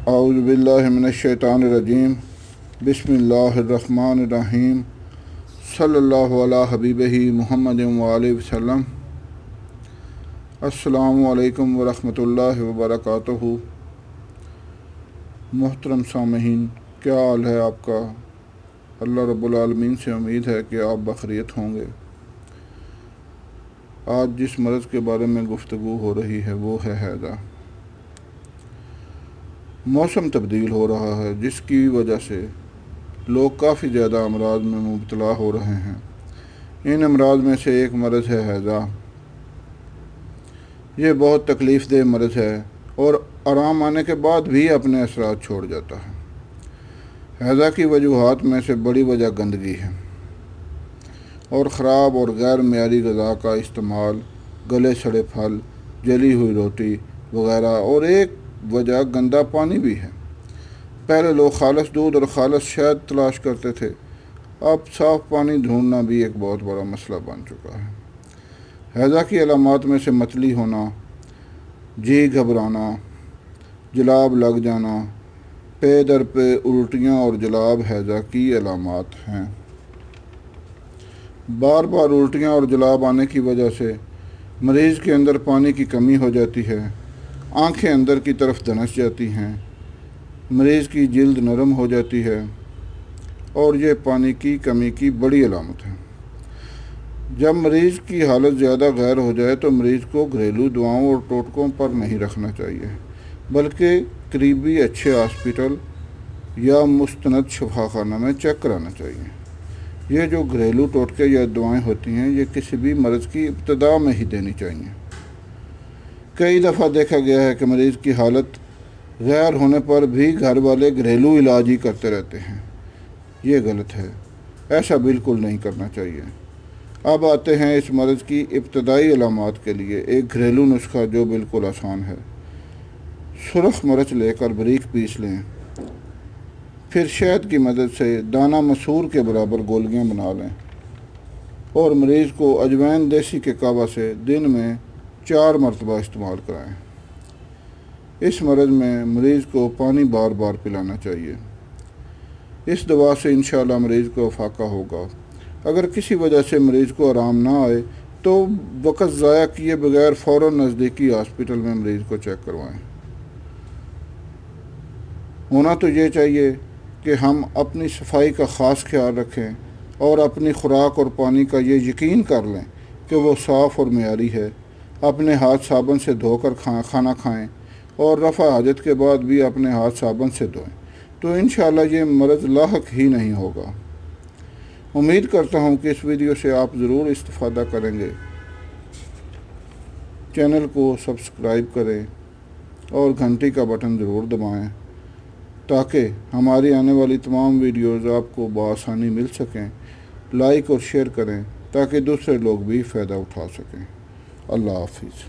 اعوذ باللہ من الشیطان الرجیم بسم اللہ الرحمن الرحیم صلی اللہ علی حبیبہ محمد وآلہ وسلم۔ السلام علیکم ورحمۃ اللہ وبرکاتہ۔ محترم سامعین، کیا حال ہے آپ کا؟ اللہ رب العالمین سے امید ہے کہ آپ بخیریت ہوں گے۔ آج جس مرض کے بارے میں گفتگو ہو رہی ہے وہ ہے حیضہ۔ موسم تبدیل ہو رہا ہے جس کی وجہ سے لوگ کافی زیادہ امراض میں مبتلا ہو رہے ہیں۔ ان امراض میں سے ایک مرض ہے حیضہ۔ یہ بہت تکلیف دہ مرض ہے اور آرام آنے کے بعد بھی اپنے اثرات چھوڑ جاتا ہے۔ حیضہ کی وجوہات میں سے بڑی وجہ گندگی ہے اور خراب اور غیر معیاری غذا کا استعمال، گلے سڑے پھل، جلی ہوئی روٹی وغیرہ، اور ایک وجہ گندا پانی بھی ہے۔ پہلے لوگ خالص دودھ اور خالص شہد تلاش کرتے تھے، اب صاف پانی ڈھونڈنا بھی ایک بہت بڑا مسئلہ بن چکا ہے۔ حیضہ کی علامات میں سے متلی ہونا، جی گھبرانا، جلاب لگ جانا، پے در پہ الٹیاں اور جلاب حیضہ کی علامات ہیں۔ بار بار الٹیاں اور جلاب آنے کی وجہ سے مریض کے اندر پانی کی کمی ہو جاتی ہے، آنکھیں اندر کی طرف دھنس جاتی ہیں، مریض کی جلد نرم ہو جاتی ہے اور یہ پانی کی کمی کی بڑی علامت ہے۔ جب مریض کی حالت زیادہ غیر ہو جائے تو مریض کو گھریلو دواؤں اور ٹوٹکوں پر نہیں رکھنا چاہیے، بلکہ قریبی اچھے ہاسپٹل یا مستند شفاخانہ میں چیک کرانا چاہیے۔ یہ جو گھریلو ٹوٹکے یا دوائیں ہوتی ہیں یہ کسی بھی مرض کی ابتدا میں ہی دینی چاہیے۔ کئی دفعہ دیکھا گیا ہے کہ مریض کی حالت غیر ہونے پر بھی گھر والے گھریلو علاج ہی کرتے رہتے ہیں۔ یہ غلط ہے، ایسا بالکل نہیں کرنا چاہیے۔ اب آتے ہیں اس مرض کی ابتدائی علامات کے لیے ایک گھریلو نسخہ جو بالکل آسان ہے۔ سرخ مرچ لے کر باریک پیس لیں، پھر شہد کی مدد سے دانہ مسور کے برابر گولیاں بنا لیں اور مریض کو اجوائن دیسی کے کعبہ سے دن میں 4 مرتبہ استعمال کرائیں۔ اس مرض میں مریض کو پانی بار بار پلانا چاہیے۔ اس دوا سے انشاءاللہ مریض کو افاقہ ہوگا۔ اگر کسی وجہ سے مریض کو آرام نہ آئے تو وقت ضائع کیے بغیر فوراً نزدیکی ہاسپٹل میں مریض کو چیک کروائیں۔ ہونا تو یہ چاہیے کہ ہم اپنی صفائی کا خاص خیال رکھیں اور اپنی خوراک اور پانی کا یہ یقین کر لیں کہ وہ صاف اور معیاری ہے۔ اپنے ہاتھ صابن سے دھو کر کھانا کھائیں اور رفع حاجت کے بعد بھی اپنے ہاتھ صابن سے دھوئیں تو انشاءاللہ یہ مرض لاحق ہی نہیں ہوگا۔ امید کرتا ہوں کہ اس ویڈیو سے آپ ضرور استفادہ کریں گے۔ چینل کو سبسکرائب کریں اور گھنٹی کا بٹن ضرور دبائیں تاکہ ہماری آنے والی تمام ویڈیوز آپ کو بآسانی مل سکیں۔ لائک اور شیئر کریں تاکہ دوسرے لوگ بھی فائدہ اٹھا سکیں۔ اللہ حافظ۔